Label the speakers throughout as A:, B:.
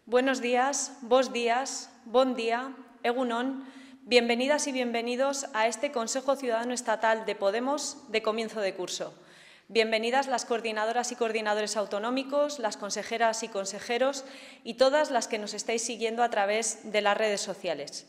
A: Buenos días, bon día, egunon, bienvenidas y bienvenidos a este Consejo Ciudadano Estatal de Podemos de comienzo de curso. Bienvenidas las coordinadoras y coordinadores autonómicos, las consejeras y consejeros y todas las que nos estáis siguiendo a través de las redes sociales.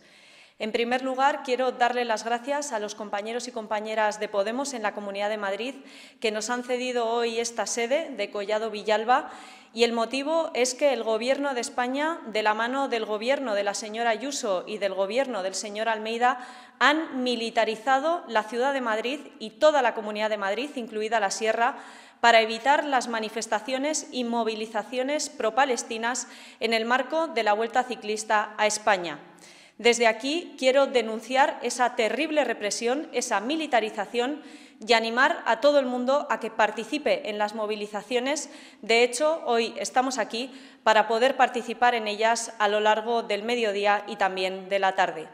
A: En primer lugar, quiero darle las gracias a los compañeros y compañeras de Podemos en la Comunidad de Madrid que nos han cedido hoy esta sede de Collado Villalba, y el motivo es que el Gobierno de España, de la mano del Gobierno de la señora Ayuso y del Gobierno del señor Almeida, han militarizado la ciudad de Madrid y toda la Comunidad de Madrid, incluida la Sierra, para evitar las manifestaciones y movilizaciones pro-palestinas en el marco de la Vuelta Ciclista a España. Desde aquí quiero denunciar esa terrible represión, esa militarización y animar a todo el mundo a que participe en las movilizaciones. De hecho, hoy estamos aquí para poder participar en ellas a lo largo del mediodía y también de la tarde.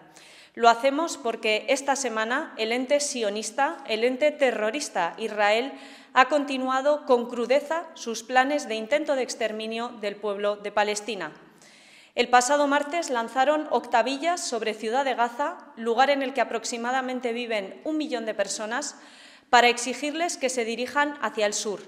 A: Lo hacemos porque esta semana el ente sionista, el ente terrorista Israel, ha continuado con crudeza sus planes de intento de exterminio del pueblo de Palestina. El pasado martes lanzaron octavillas sobre Ciudad de Gaza, lugar en el que aproximadamente viven 1 millón de personas, para exigirles que se dirijan hacia el sur,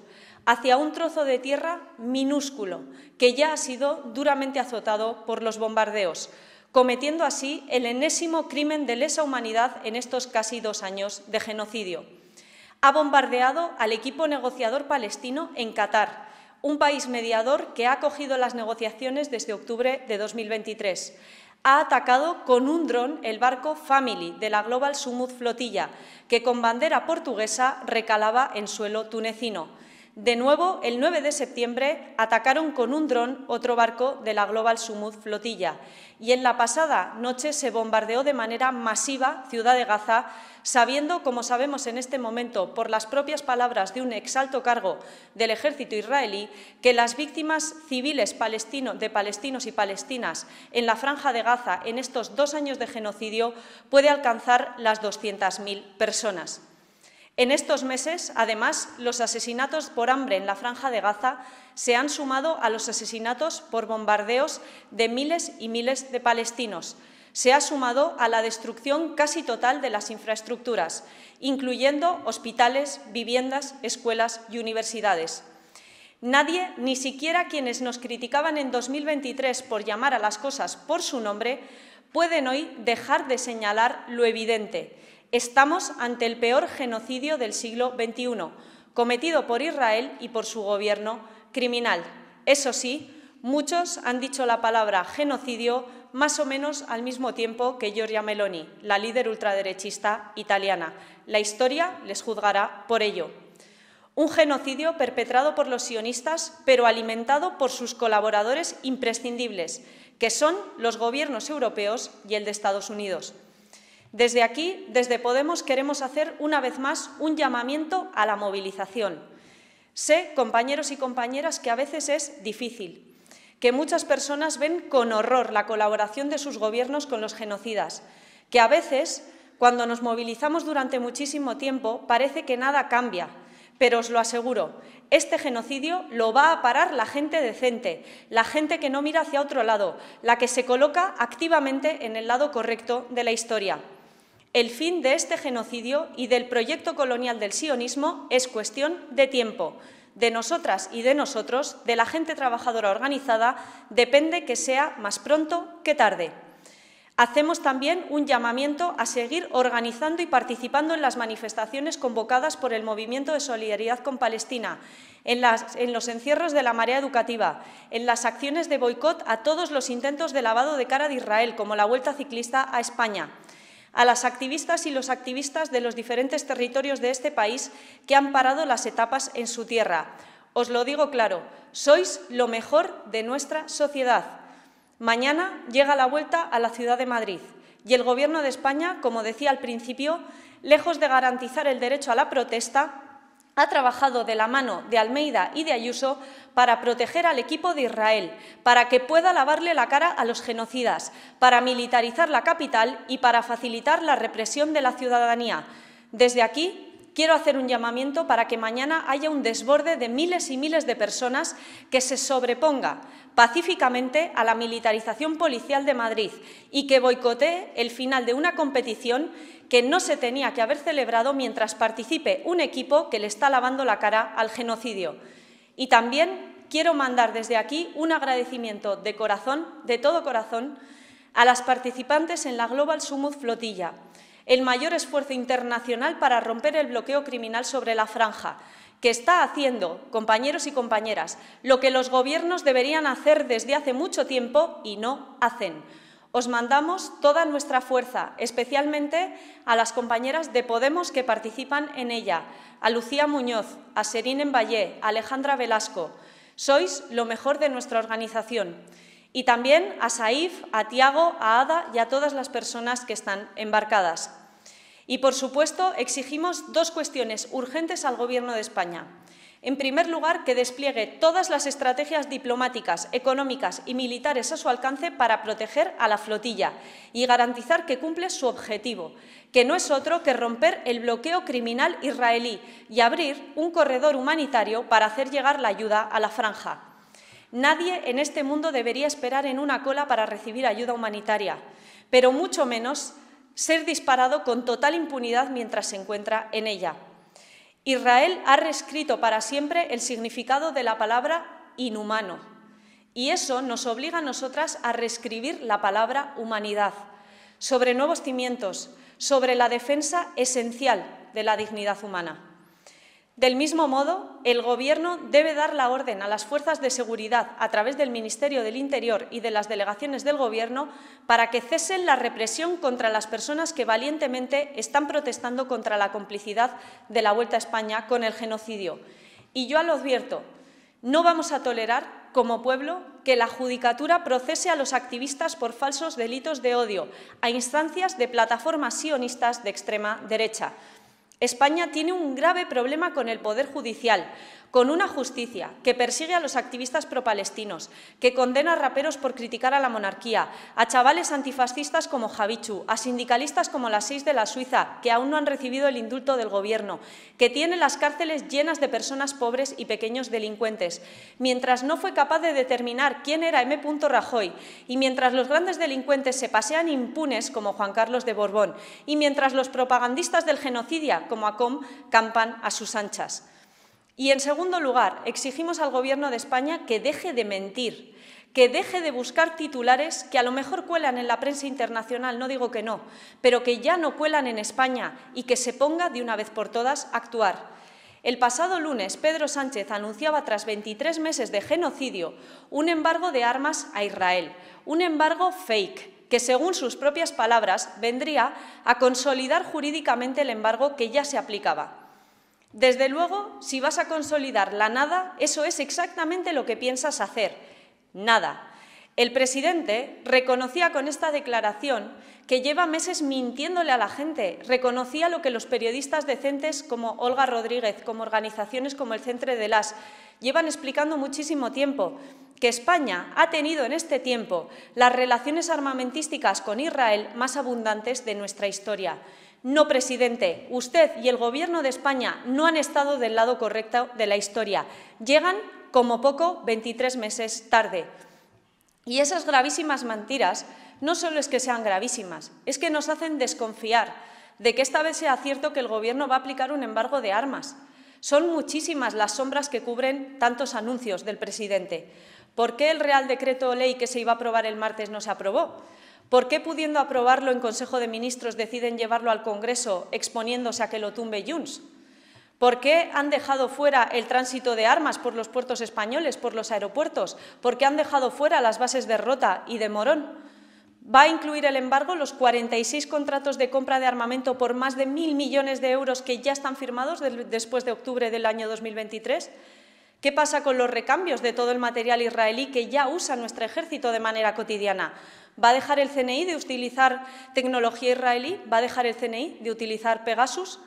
A: hacia un trozo de tierra minúsculo que ya ha sido duramente azotado por los bombardeos, cometiendo así el enésimo crimen de lesa humanidad en estos casi 2 años de genocidio. Ha bombardeado al equipo negociador palestino en Qatar, un país mediador que ha acogido las negociaciones desde octubre de 2023. Ha atacado con un dron el barco Family de la Global Sumud Flotilla, que con bandera portuguesa recalaba en suelo tunecino. De nuevo, el 9 de septiembre, atacaron con un dron otro barco de la Global Sumud Flotilla. Y en la pasada noche se bombardeó de manera masiva Ciudad de Gaza, sabiendo, como sabemos en este momento, por las propias palabras de un exalto cargo del ejército israelí, que las víctimas civiles de palestinos y palestinas en la Franja de Gaza en estos 2 años de genocidio puede alcanzar las 200.000 personas. En estos meses, además, los asesinatos por hambre en la Franja de Gaza se han sumado a los asesinatos por bombardeos de miles y miles de palestinos. Se ha sumado a la destrucción casi total de las infraestructuras, incluyendo hospitales, viviendas, escuelas y universidades. Nadie, ni siquiera quienes nos criticaban en 2023 por llamar a las cosas por su nombre, pueden hoy dejar de señalar lo evidente. Estamos ante el peor genocidio del siglo XXI, cometido por Israel y por su gobierno criminal. Eso sí, muchos han dicho la palabra genocidio más o menos al mismo tiempo que Giorgia Meloni, la líder ultraderechista italiana. La historia les juzgará por ello. Un genocidio perpetrado por los sionistas, pero alimentado por sus colaboradores imprescindibles, que son los gobiernos europeos y el de Estados Unidos. Desde aquí, desde Podemos, queremos hacer una vez más un llamamiento a la movilización. Sé, compañeros y compañeras, que a veces es difícil, que muchas personas ven con horror la colaboración de sus gobiernos con los genocidas, que a veces, cuando nos movilizamos durante muchísimo tiempo, parece que nada cambia, pero os lo aseguro, este genocidio lo va a parar la gente decente, la gente que no mira hacia otro lado, la que se coloca activamente en el lado correcto de la historia. El fin de este genocidio y del proyecto colonial del sionismo es cuestión de tiempo. De nosotras y de nosotros, de la gente trabajadora organizada, depende que sea más pronto que tarde. Hacemos también un llamamiento a seguir organizando y participando en las manifestaciones convocadas por el Movimiento de Solidaridad con Palestina, en los encierros de la marea educativa, en las acciones de boicot a todos los intentos de lavado de cara de Israel, como la Vuelta Ciclista a España, a las activistas y los activistas de los diferentes territorios de este país que han parado las etapas en su tierra. Os lo digo claro, sois lo mejor de nuestra sociedad. Mañana llega la vuelta a la Ciudad de Madrid y el Gobierno de España, como decía al principio, lejos de garantizar el derecho a la protesta, ha trabajado de la mano de Almeida y de Ayuso para proteger al equipo de Israel, para que pueda lavarle la cara a los genocidas, para militarizar la capital y para facilitar la represión de la ciudadanía. Desde aquí quiero hacer un llamamiento para que mañana haya un desborde de miles y miles de personas que se sobreponga pacíficamente a la militarización policial de Madrid y que boicotee el final de una competición que no se tenía que haber celebrado mientras participe un equipo que le está lavando la cara al genocidio. Y también quiero mandar desde aquí un agradecimiento de corazón, de todo corazón, a las participantes en la Global Summit Flotilla, el mayor esfuerzo internacional para romper el bloqueo criminal sobre la franja, que está haciendo, compañeros y compañeras, lo que los gobiernos deberían hacer desde hace mucho tiempo y no hacen. Os mandamos toda nuestra fuerza, especialmente a las compañeras de Podemos que participan en ella, a Lucía Muñoz, a Serín Emballé, a Alejandra Velasco. Sois lo mejor de nuestra organización. Y también a Saif, a Tiago, a Ada y a todas las personas que están embarcadas. Y, por supuesto, exigimos dos cuestiones urgentes al Gobierno de España. En primer lugar, que despliegue todas las estrategias diplomáticas, económicas y militares a su alcance para proteger a la flotilla y garantizar que cumple su objetivo, que no es otro que romper el bloqueo criminal israelí y abrir un corredor humanitario para hacer llegar la ayuda a la franja. Nadie en este mundo debería esperar en una cola para recibir ayuda humanitaria, pero mucho menos ser disparado con total impunidad mientras se encuentra en ella. Israel ha reescrito para siempre el significado de la palabra inhumano y eso nos obliga a nosotras a reescribir la palabra humanidad, sobre nuevos cimientos, sobre la defensa esencial de la dignidad humana. Del mismo modo, el Gobierno debe dar la orden a las fuerzas de seguridad a través del Ministerio del Interior y de las delegaciones del Gobierno para que cesen la represión contra las personas que valientemente están protestando contra la complicidad de la Vuelta a España con el genocidio. Y yo lo advierto, no vamos a tolerar, como pueblo, que la Judicatura procese a los activistas por falsos delitos de odio a instancias de plataformas sionistas de extrema derecha. España tiene un grave problema con el Poder Judicial, con una justicia que persigue a los activistas pro-palestinos, que condena a raperos por criticar a la monarquía, a chavales antifascistas como Javichu, a sindicalistas como las 6 de la Suiza, que aún no han recibido el indulto del Gobierno, que tiene las cárceles llenas de personas pobres y pequeños delincuentes, mientras no fue capaz de determinar quién era M. Rajoy y mientras los grandes delincuentes se pasean impunes como Juan Carlos de Borbón y mientras los propagandistas del genocidio como ACOM campan a sus anchas. Y, en segundo lugar, exigimos al Gobierno de España que deje de mentir, que deje de buscar titulares que a lo mejor cuelan en la prensa internacional, no digo que no, pero que ya no cuelan en España y que se ponga de una vez por todas a actuar. El pasado lunes, Pedro Sánchez anunciaba, tras 23 meses de genocidio, un embargo de armas a Israel, un embargo fake, que, según sus propias palabras, vendría a consolidar jurídicamente el embargo que ya se aplicaba. Desde luego, si vas a consolidar la nada, eso es exactamente lo que piensas hacer. Nada. El presidente reconocía con esta declaración que lleva meses mintiéndole a la gente. Reconocía lo que los periodistas decentes como Olga Rodríguez, como organizaciones como el Centre de las, llevan explicando muchísimo tiempo, que España ha tenido en este tiempo las relaciones armamentísticas con Israel más abundantes de nuestra historia. No, presidente, usted y el Gobierno de España no han estado del lado correcto de la historia. Llegan, como poco, 23 meses tarde. Y esas gravísimas mentiras no solo es que sean gravísimas, es que nos hacen desconfiar de que esta vez sea cierto que el Gobierno va a aplicar un embargo de armas. Son muchísimas las sombras que cubren tantos anuncios del presidente. ¿Por qué el Real Decreto Ley que se iba a aprobar el martes no se aprobó? ¿Por qué, pudiendo aprobarlo en Consejo de Ministros, deciden llevarlo al Congreso exponiéndose a que lo tumbe Junts? ¿Por qué han dejado fuera el tránsito de armas por los puertos españoles, por los aeropuertos? ¿Por qué han dejado fuera las bases de Rota y de Morón? ¿Va a incluir el embargo los 46 contratos de compra de armamento por más de 1.000 millones de euros que ya están firmados después de octubre del año 2023? ¿Qué pasa con los recambios de todo el material israelí que ya usa nuestro ejército de manera cotidiana? ¿Va a dejar el CNI de utilizar tecnología israelí? ¿Va a dejar el CNI de utilizar Pegasus?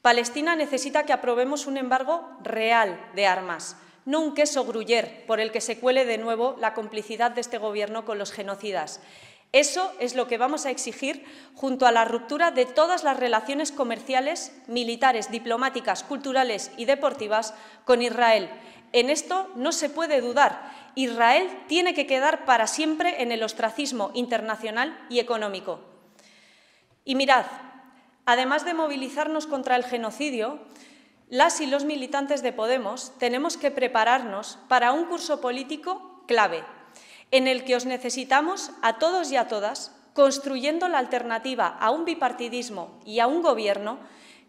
A: Palestina necesita que aprobemos un embargo real de armas, no un queso gruyère por el que se cuele de nuevo la complicidad de este Gobierno con los genocidas. Eso es lo que vamos a exigir junto a la ruptura de todas las relaciones comerciales, militares, diplomáticas, culturales y deportivas con Israel. En esto no se puede dudar. Israel tiene que quedar para siempre en el ostracismo internacional y económico. Y mirad, además de movilizarnos contra el genocidio, las y los militantes de Podemos tenemos que prepararnos para un curso político clave, en el que os necesitamos a todos y a todas, construyendo la alternativa a un bipartidismo y a un gobierno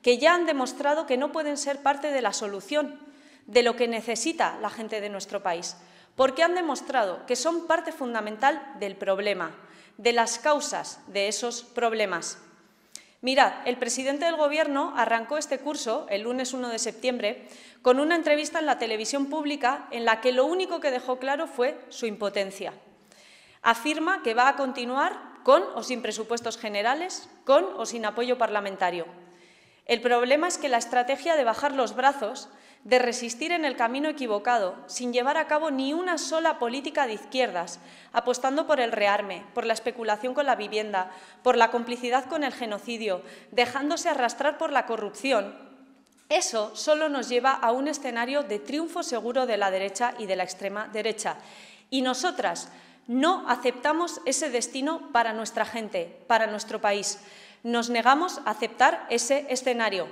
A: que ya han demostrado que no pueden ser parte de la solución de lo que necesita la gente de nuestro país, porque han demostrado que son parte fundamental del problema, de las causas de esos problemas. Mirad, el presidente del Gobierno arrancó este curso, el lunes 1 de septiembre, con una entrevista en la televisión pública en la que lo único que dejó claro fue su impotencia. Afirma que va a continuar con o sin presupuestos generales, con o sin apoyo parlamentario. El problema es que la estrategia de bajar los brazos, de resistir en el camino equivocado, sin llevar a cabo ni una sola política de izquierdas, apostando por el rearme, por la especulación con la vivienda, por la complicidad con el genocidio, dejándose arrastrar por la corrupción, eso solo nos lleva a un escenario de triunfo seguro de la derecha y de la extrema derecha. Y nosotras no aceptamos ese destino para nuestra gente, para nuestro país. Nos negamos a aceptar ese escenario.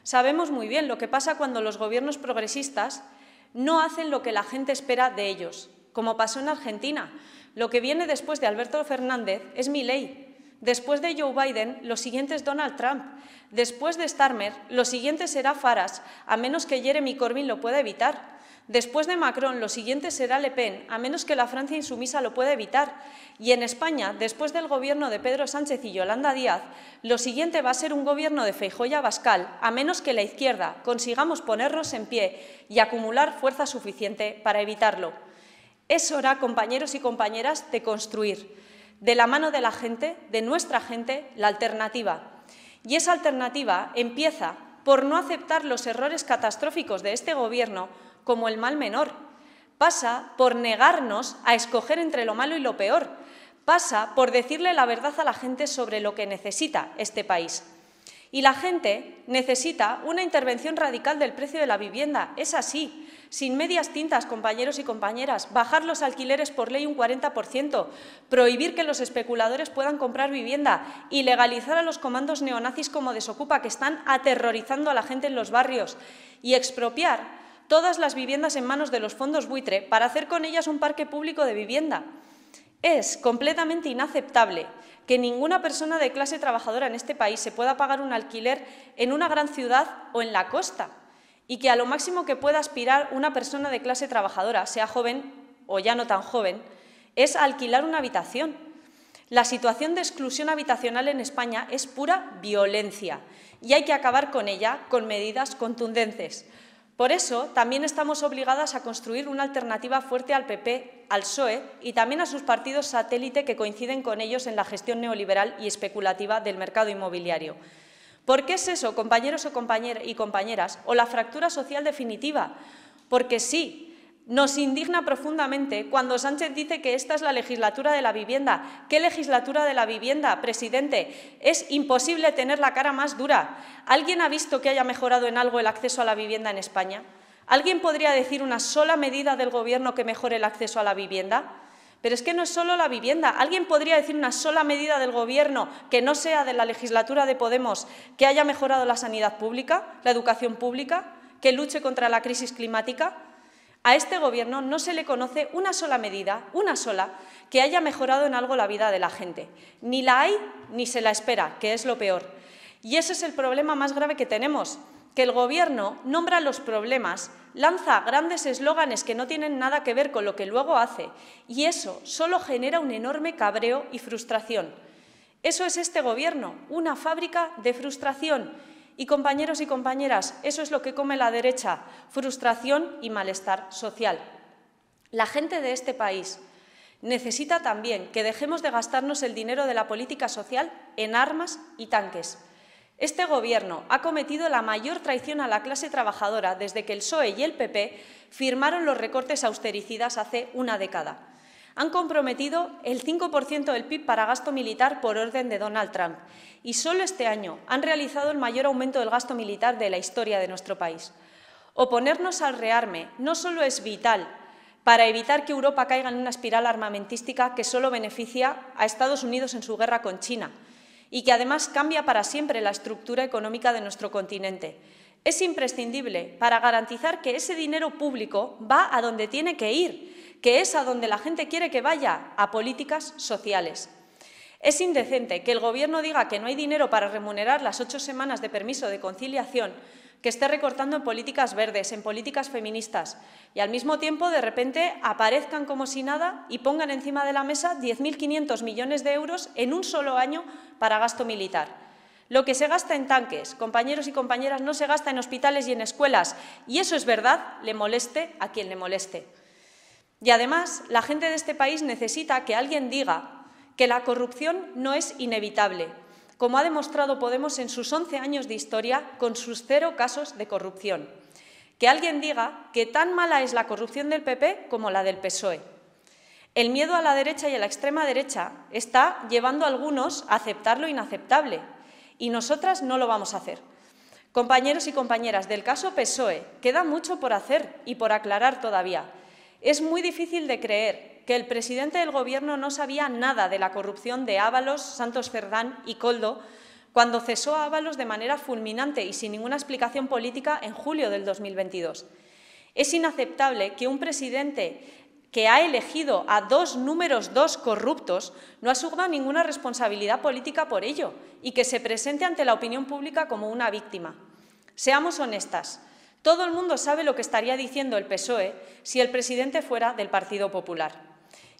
A: Sabemos muy bien lo que pasa cuando los gobiernos progresistas no hacen lo que la gente espera de ellos, como pasó en Argentina. Lo que viene después de Alberto Fernández es Milei. Después de Joe Biden, lo siguiente es Donald Trump. Después de Starmer, lo siguiente será Farage, a menos que Jeremy Corbyn lo pueda evitar. Después de Macron, lo siguiente será Le Pen, a menos que la Francia insumisa lo pueda evitar. Y en España, después del gobierno de Pedro Sánchez y Yolanda Díaz, lo siguiente va a ser un gobierno de Feijóo y Abascal, a menos que la izquierda consigamos ponernos en pie y acumular fuerza suficiente para evitarlo. Es hora, compañeros y compañeras, de construir, de la mano de la gente, de nuestra gente, la alternativa. Y esa alternativa empieza por no aceptar los errores catastróficos de este Gobierno como el mal menor. Pasa por negarnos a escoger entre lo malo y lo peor. Pasa por decirle la verdad a la gente sobre lo que necesita este país. Y la gente necesita una intervención radical del precio de la vivienda. Es así, sin medias tintas, compañeros y compañeras. Bajar los alquileres por ley un 40%, prohibir que los especuladores puedan comprar vivienda y legalizar a los comandos neonazis como Desokupa, que están aterrorizando a la gente en los barrios, y expropiar todas las viviendas en manos de los fondos buitre para hacer con ellas un parque público de vivienda. Es completamente inaceptable que ninguna persona de clase trabajadora en este país se pueda pagar un alquiler en una gran ciudad o en la costa y que a lo máximo que pueda aspirar una persona de clase trabajadora, sea joven o ya no tan joven, es alquilar una habitación. La situación de exclusión habitacional en España es pura violencia y hay que acabar con ella con medidas contundentes. Por eso, también estamos obligadas a construir una alternativa fuerte al PP, al PSOE y también a sus partidos satélite que coinciden con ellos en la gestión neoliberal y especulativa del mercado inmobiliario. ¿Por qué es eso, compañeros y compañeras? ¿O la fractura social definitiva? Porque sí, nos indigna profundamente cuando Sánchez dice que esta es la legislatura de la vivienda. ¿Qué legislatura de la vivienda, presidente? Es imposible tener la cara más dura. ¿Alguien ha visto que haya mejorado en algo el acceso a la vivienda en España? ¿Alguien podría decir una sola medida del Gobierno que mejore el acceso a la vivienda? Pero es que no es solo la vivienda. ¿Alguien podría decir una sola medida del Gobierno que no sea de la legislatura de Podemos que haya mejorado la sanidad pública, la educación pública, que luche contra la crisis climática? A este Gobierno no se le conoce una sola medida, una sola, que haya mejorado en algo la vida de la gente. Ni la hay ni se la espera, que es lo peor. Y ese es el problema más grave que tenemos, que el Gobierno nombra los problemas, lanza grandes eslóganes que no tienen nada que ver con lo que luego hace, y eso solo genera un enorme cabreo y frustración. Eso es este Gobierno, una fábrica de frustración. Y, compañeros y compañeras, eso es lo que come la derecha, frustración y malestar social. La gente de este país necesita también que dejemos de gastarnos el dinero de la política social en armas y tanques. Este Gobierno ha cometido la mayor traición a la clase trabajadora desde que el PSOE y el PP firmaron los recortes austericidas hace una década. Han comprometido el 5% del PIB para gasto militar por orden de Donald Trump y solo este año han realizado el mayor aumento del gasto militar de la historia de nuestro país. Oponernos al rearme no solo es vital para evitar que Europa caiga en una espiral armamentística que solo beneficia a Estados Unidos en su guerra con China y que además cambia para siempre la estructura económica de nuestro continente. Es imprescindible para garantizar que ese dinero público va a donde tiene que ir, que es a donde la gente quiere que vaya, a políticas sociales. Es indecente que el Gobierno diga que no hay dinero para remunerar las 8 semanas de permiso de conciliación, que esté recortando en políticas verdes, en políticas feministas, y al mismo tiempo, de repente, aparezcan como si nada y pongan encima de la mesa 10.500 millones de euros en un solo año para gasto militar. Lo que se gasta en tanques, compañeros y compañeras, no se gasta en hospitales y en escuelas, y eso es verdad, le moleste a quien le moleste. Y además, la gente de este país necesita que alguien diga que la corrupción no es inevitable, como ha demostrado Podemos en sus 11 años de historia con sus 0 casos de corrupción. Que alguien diga que tan mala es la corrupción del PP como la del PSOE. El miedo a la derecha y a la extrema derecha está llevando a algunos a aceptar lo inaceptable, y nosotras no lo vamos a hacer. Compañeros y compañeras, del caso PSOE queda mucho por hacer y por aclarar todavía. Es muy difícil de creer que el presidente del Gobierno no sabía nada de la corrupción de Ábalos, Santos Cerdán y Koldo cuando cesó a Ábalos de manera fulminante y sin ninguna explicación política en julio del 2022. Es inaceptable que un presidente que ha elegido a 2 números 2 corruptos no asuma ninguna responsabilidad política por ello y que se presente ante la opinión pública como una víctima. Seamos honestas. Todo el mundo sabe lo que estaría diciendo el PSOE si el presidente fuera del Partido Popular.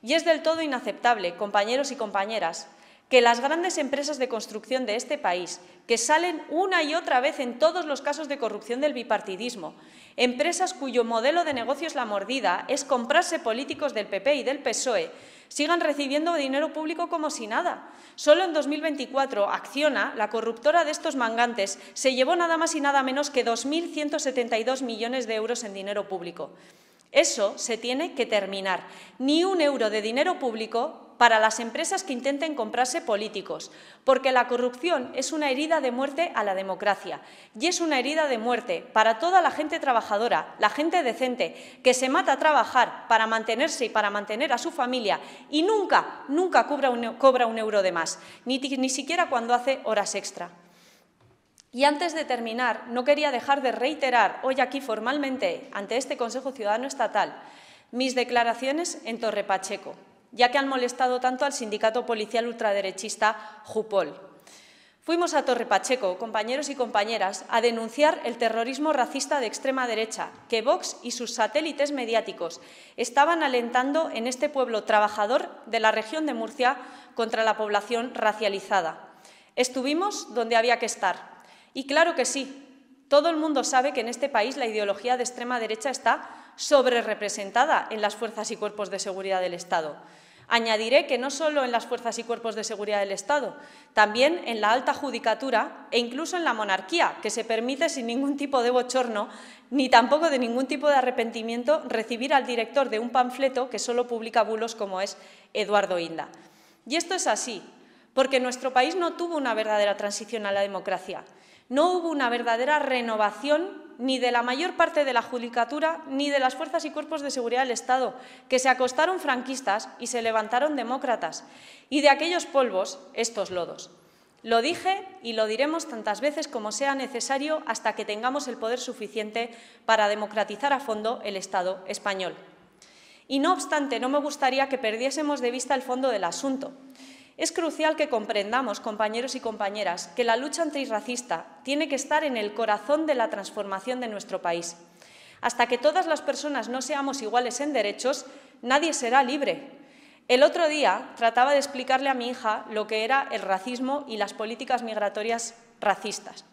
A: Y es del todo inaceptable, compañeros y compañeras, que las grandes empresas de construcción de este país, que salen una y otra vez en todos los casos de corrupción del bipartidismo, empresas cuyo modelo de negocio es la mordida, es comprarse políticos del PP y del PSOE, sigan recibiendo dinero público como si nada. Solo en 2024, Acciona, la corruptora de estos mangantes, se llevó nada más y nada menos que 2.172 millones de euros en dinero público. Eso se tiene que terminar. Ni un euro de dinero público para las empresas que intenten comprarse políticos, porque la corrupción es una herida de muerte a la democracia y es una herida de muerte para toda la gente trabajadora, la gente decente, que se mata a trabajar para mantenerse y para mantener a su familia y nunca cobra un euro de más, ni siquiera cuando hace horas extra. Y antes de terminar, no quería dejar de reiterar hoy aquí formalmente ante este Consejo Ciudadano Estatal mis declaraciones en Torre Pacheco, ya que han molestado tanto al sindicato policial ultraderechista Jupol. Fuimos a Torre Pacheco, compañeros y compañeras, a denunciar el terrorismo racista de extrema derecha que Vox y sus satélites mediáticos estaban alentando en este pueblo trabajador de la región de Murcia contra la población racializada. Estuvimos donde había que estar. Y claro que sí, todo el mundo sabe que en este país la ideología de extrema derecha está sobrerepresentada en las fuerzas y cuerpos de seguridad del Estado. Añadiré que no solo en las fuerzas y cuerpos de seguridad del Estado, también en la alta judicatura e incluso en la monarquía, que se permite sin ningún tipo de bochorno ni tampoco de ningún tipo de arrepentimiento recibir al director de un panfleto que solo publica bulos como es Eduardo Inda. Y esto es así, porque nuestro país no tuvo una verdadera transición a la democracia. No hubo una verdadera renovación ni de la mayor parte de la judicatura ni de las fuerzas y cuerpos de seguridad del Estado, que se acostaron franquistas y se levantaron demócratas. Y de aquellos polvos, estos lodos. Lo dije y lo diremos tantas veces como sea necesario hasta que tengamos el poder suficiente para democratizar a fondo el Estado español. Y no obstante, no me gustaría que perdiésemos de vista el fondo del asunto. Es crucial que comprendamos, compañeros y compañeras, que la lucha antirracista tiene que estar en el corazón de la transformación de nuestro país. Hasta que todas las personas no seamos iguales en derechos, nadie será libre. El otro día trataba de explicarle a mi hija lo que era el racismo y las políticas migratorias racistas,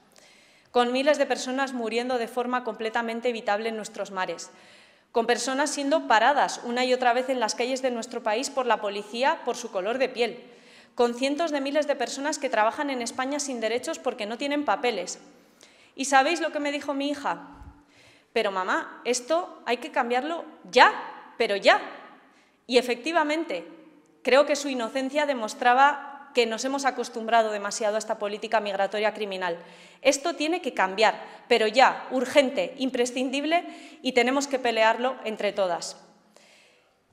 A: con miles de personas muriendo de forma completamente evitable en nuestros mares, con personas siendo paradas una y otra vez en las calles de nuestro país por la policía por su color de piel, con cientos de miles de personas que trabajan en España sin derechos porque no tienen papeles. ¿Y sabéis lo que me dijo mi hija? Pero mamá, esto hay que cambiarlo ya, pero ya. Y efectivamente, creo que su inocencia demostraba que nos hemos acostumbrado demasiado a esta política migratoria criminal. Esto tiene que cambiar, pero ya, urgente, imprescindible, y tenemos que pelearlo entre todas.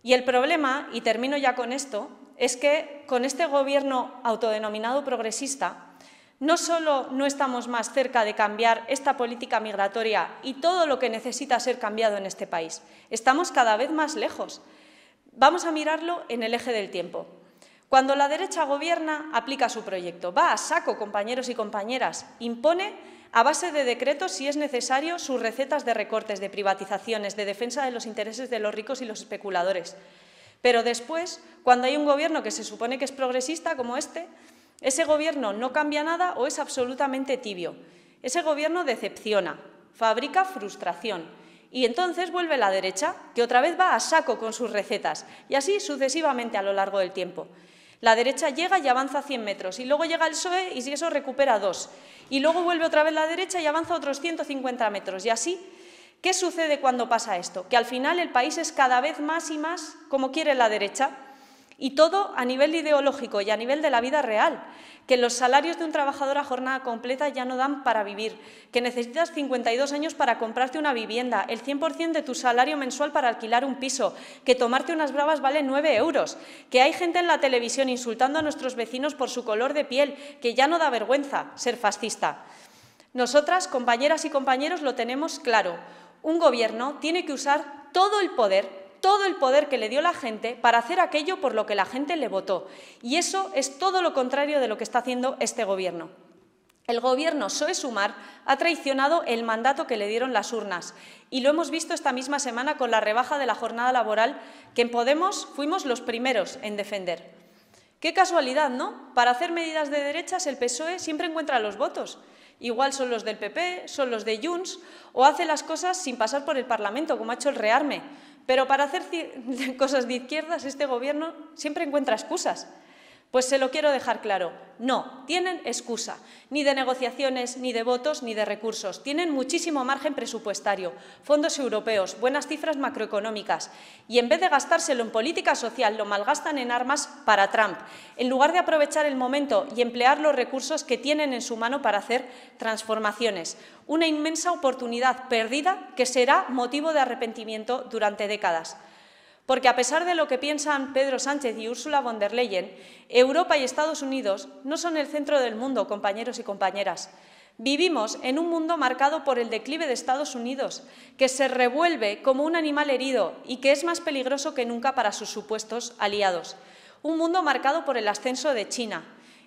A: Y el problema, y termino ya con esto, es que con este Gobierno autodenominado progresista, no solo no estamos más cerca de cambiar esta política migratoria y todo lo que necesita ser cambiado en este país, estamos cada vez más lejos. Vamos a mirarlo en el eje del tiempo. Cuando la derecha gobierna, aplica su proyecto. Va a saco, compañeros y compañeras. Impone, a base de decretos, si es necesario, sus recetas de recortes, de privatizaciones, de defensa de los intereses de los ricos y los especuladores. Pero después, cuando hay un gobierno que se supone que es progresista, como este, ese gobierno no cambia nada o es absolutamente tibio. Ese gobierno decepciona, fabrica frustración. Y entonces vuelve la derecha, que otra vez va a saco con sus recetas, y así sucesivamente a lo largo del tiempo. La derecha llega y avanza 100 metros, y luego llega el PSOE y si eso recupera 2. Y luego vuelve otra vez la derecha y avanza otros 150 metros. Y así, ¿qué sucede cuando pasa esto? Que al final el país es cada vez más y más como quiere la derecha. Y todo a nivel ideológico y a nivel de la vida real, que los salarios de un trabajador a jornada completa ya no dan para vivir, que necesitas 52 años para comprarte una vivienda, el 100% de tu salario mensual para alquilar un piso, que tomarte unas bravas vale 9 euros, que hay gente en la televisión insultando a nuestros vecinos por su color de piel, que ya no da vergüenza ser fascista. Nosotras, compañeras y compañeros, lo tenemos claro. Un gobierno tiene que usar todo el poder que le dio la gente para hacer aquello por lo que la gente le votó. Y eso es todo lo contrario de lo que está haciendo este Gobierno. El Gobierno PSOE-Sumar ha traicionado el mandato que le dieron las urnas y lo hemos visto esta misma semana con la rebaja de la jornada laboral que en Podemos fuimos los primeros en defender. Qué casualidad, ¿no? Para hacer medidas de derechas el PSOE siempre encuentra los votos. Igual son los del PP, son los de Junts o hace las cosas sin pasar por el Parlamento, como ha hecho el Rearme. Pero para hacer cosas de izquierdas este Gobierno siempre encuentra excusas. Pues se lo quiero dejar claro, no tienen excusa, ni de negociaciones, ni de votos, ni de recursos. Tienen muchísimo margen presupuestario, fondos europeos, buenas cifras macroeconómicas y en vez de gastárselo en política social lo malgastan en armas para Trump, en lugar de aprovechar el momento y emplear los recursos que tienen en su mano para hacer transformaciones. Una inmensa oportunidad perdida que será motivo de arrepentimiento durante décadas. Porque a pesar de lo que piensan Pedro Sánchez y Ursula von der Leyen, Europa y Estados Unidos no son el centro del mundo, compañeros y compañeras. Vivimos en un mundo marcado por el declive de Estados Unidos, que se revuelve como un animal herido y que es más peligroso que nunca para sus supuestos aliados. Un mundo marcado por el ascenso de China.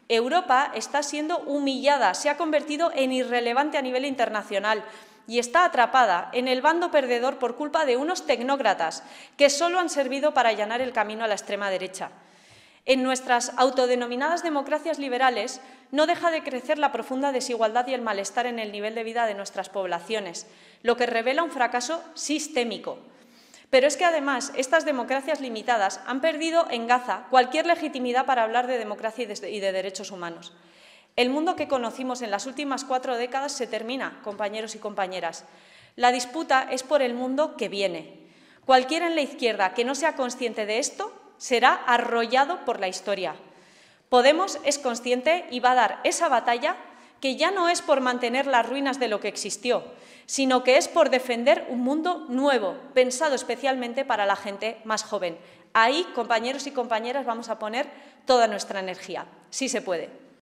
A: Europa está siendo humillada, se ha convertido en irrelevante a nivel internacional y está atrapada en el bando perdedor por culpa de unos tecnócratas que solo han servido para allanar el camino a la extrema derecha. En nuestras autodenominadas democracias liberales no deja de crecer la profunda desigualdad y el malestar en el nivel de vida de nuestras poblaciones, lo que revela un fracaso sistémico. Pero es que además estas democracias limitadas han perdido en Gaza cualquier legitimidad para hablar de democracia y de derechos humanos. El mundo que conocimos en las últimas 4 décadas se termina, compañeros y compañeras. La disputa es por el mundo que viene. Cualquiera en la izquierda que no sea consciente de esto será arrollado por la historia. Podemos es consciente y va a dar esa batalla que ya no es por mantener las ruinas de lo que existió, sino que es por defender un mundo nuevo, pensado especialmente para la gente más joven. Ahí, compañeros y compañeras, vamos a poner toda nuestra energía. Sí se puede.